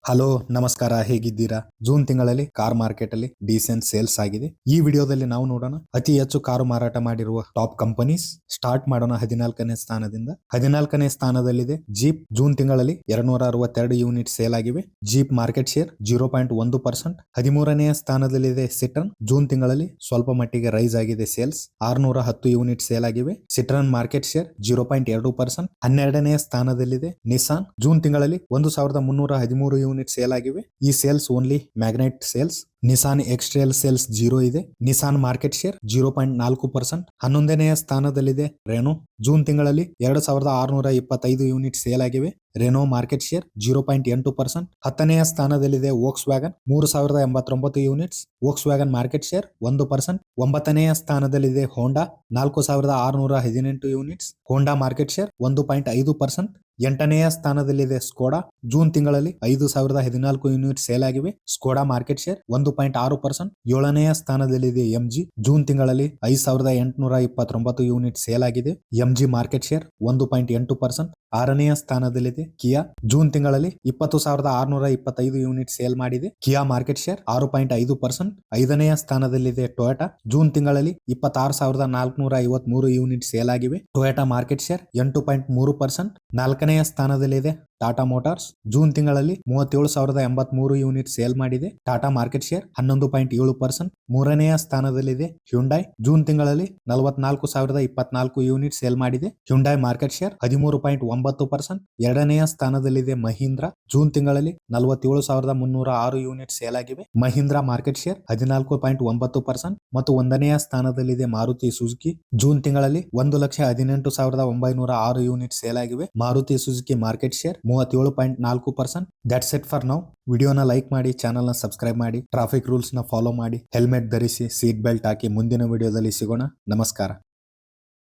Hello ನಮಸ್ಕಾರ, ಹೇಗಿದ್ದೀರಾ? June ತಿಂಗಳಲ್ಲಿ ಕಾರ್ ಮಾರ್ಕೆಟ್ ಅಲ್ಲಿ ಡೀಸೆಂಟ್ ಸೇಲ್ಸ್ ಆಗಿದೆ. ಈ ವಿಡಿಯೋದಲ್ಲಿ ನಾವು ನೋಡೋಣ ಅತಿ ಹೆಚ್ಚು ಕಾರು ಮಾರಾಟ ಮಾಡಿರುವ ಟಾಪ್ ಕಂಪನೀಸ್. ಸ್ಟಾರ್ಟ್ ಮಾಡೋಣ 14ನೇ ಸ್ಥಾನದಿಂದ. 14ನೇ ಸ್ಥಾನದಲ್ಲಿದೆ ಜೀಪ್. ಜೂನ್ ತಿಂಗಳಲ್ಲಿ 262 ಯೂನಿಟ್ ಸೇಲ್ ಆಗಿವೆ. Jeep market share 0.1%. 13ನೇ ಸ್ಥಾನದಲ್ಲಿದೆ ಸಿಟ್ರನ್. ಜೂನ್ ತಿಂಗಳಲ್ಲಿ ಸ್ವಲ್ಪ ಮಟ್ಟಿಗೆ ರೈಸ್ ಆಗಿದೆ ಸೇಲ್ಸ್. 610 ಯೂನಿಟ್ ಸೇಲ್ ಆಗಿವೆ. ಸಿಟ್ರನ್ ಮಾರ್ಕೆಟ್ ಶೇರ್ 0.2%. 12ನೇ ಸ್ಥಾನದಲ್ಲಿದೆ ನಿಸಾನ್. ಜೂನ್ ತಿಂಗಳಲ್ಲಿ 1313 ಯೂನಿಟ್ ಸೇಲ್ ಆಗಿವೆ. ಈ sales only Magnite sales. Nissan X-Trail sales 0 ಇದೆ. Nissan market share 0.4%. 11ನೆಯ ಸ್ಥಾನದಲ್ಲಿದೆ ರೆನೋ. ಜೂನ್ ತಿಂಗಳಲ್ಲಿ 2625 ಯೂನಿಟ್ ಸೇಲ್ ಆಗಿವೆ. Renault market share 0.8%. 10ನೆಯ ಸ್ಥಾನದಲ್ಲಿದೆ Volkswagen. 3089 units. Volkswagen market share 1%. 9ನೆಯ ಸ್ಥಾನದಲ್ಲಿದೆ Honda. 4618 units. Honda market share 1.5%. 8ನೆಯ ಸ್ಥಾನದಲ್ಲಿದೆ ಸ್ಕೋಡಾ. ಜೂನ್ ತಿಂಗಳಲ್ಲಿ 5014 ಯೂನಿಟ್ ಸೇಲ್ ಆಗಿವೆ. Skoda market share 1.6%. 7ನೆಯ ಸ್ಥಾನದಲ್ಲಿದೆ ಎಂಜಿ. ಜೂನ್ ತಿಂಗಳಲ್ಲಿ 5829 ಯೂನಿಟ್ ಸೇಲ್ ಆಗಿದೆ. MG market share 1.8%. 6ನೆಯ ಸ್ಥಾನದಲ್ಲಿದೆ ಕಿಯಾ. ಜೂನ್ ತಿಂಗಳಲ್ಲಿ 20625 ಯೂನಿಟ್ ಸೇಲ್ ಮಾಡಿದೆ. ಕಿಯಾ ಮಾರ್ಕೆಟ್ ಶೇರ್ 6.5%. 5ನೆಯ ಸ್ಥಾನದಲ್ಲಿದೆ ಟೊಯೋಟಾ. ಜೂನ್ ತಿಂಗಳಲ್ಲಿ 26453 ಯೂನಿಟ್ ಸೇಲ್ ಆಗಿವೆ. Toyota market share 8.3%. 4ನೆಯ ಸ್ಥಾನದಲ್ಲಿದೆ ಟಾಟಾ ಮೋಟಾರ್ಸ್. ಜೂನ್ ತಿಂಗಳಲ್ಲಿ 37083 ಯೂನಿಟ್ ಸೇಲ್ ಮಾಡಿದೆ. Tata market share 11.7%. 3ನೆಯ ಸ್ಥಾನದಲ್ಲಿದೆ ಹ್ಯುಂಡೈ. ಜೂನ್ ತಿಂಗಳಲ್ಲಿ 44,024 ಯೂನಿಟ್ ಸೇಲ್ ಮಾಡಿದೆ. Hyundai market share 13.9%. 2ನೆಯ ಸ್ಥಾನದಲ್ಲಿದೆ ಮಹೀಂದ್ರಾ. ಜೂನ್ ತಿಂಗಳಲ್ಲಿ 47,306 ಯೂನಿಟ್ ಸೇಲ್ ಆಗಿವೆ. Mahindra market share 14.9%. ಮತ್ತು 1ನೆಯ ಸ್ಥಾನದಲ್ಲಿದೆ ಮಾರುತಿ ಸುಜುಕಿ. ಜೂನ್ ತಿಂಗಳಲ್ಲಿ 1,18,906 ಯೂನಿಟ್ ಸೇಲ್ ಆಗಿವೆ. Maruti Suzuki market share 37.4%. That's it for now. ವಿಡಿಯೋನ ಲೈಕ್ ಮಾಡಿ, ಚಾನಲ್ ನ ಸಬ್ಸ್ಕ್ರೈಬ್ ಮಾಡಿ, ಟ್ರಾಫಿಕ್ ರೂಲ್ಸ್ ನ ಫಾಲೋ ಮಾಡಿ, ಹೆಲ್ಮೆಟ್ ಧರಿಸಿ, ಸೀಟ್ ಬೆಲ್ಟ್ ಹಾಕಿ. ಮುಂದಿನ ವಿಡಿಯೋದಲ್ಲಿ ಸಿಗೋಣ. ನಮಸ್ಕಾರ.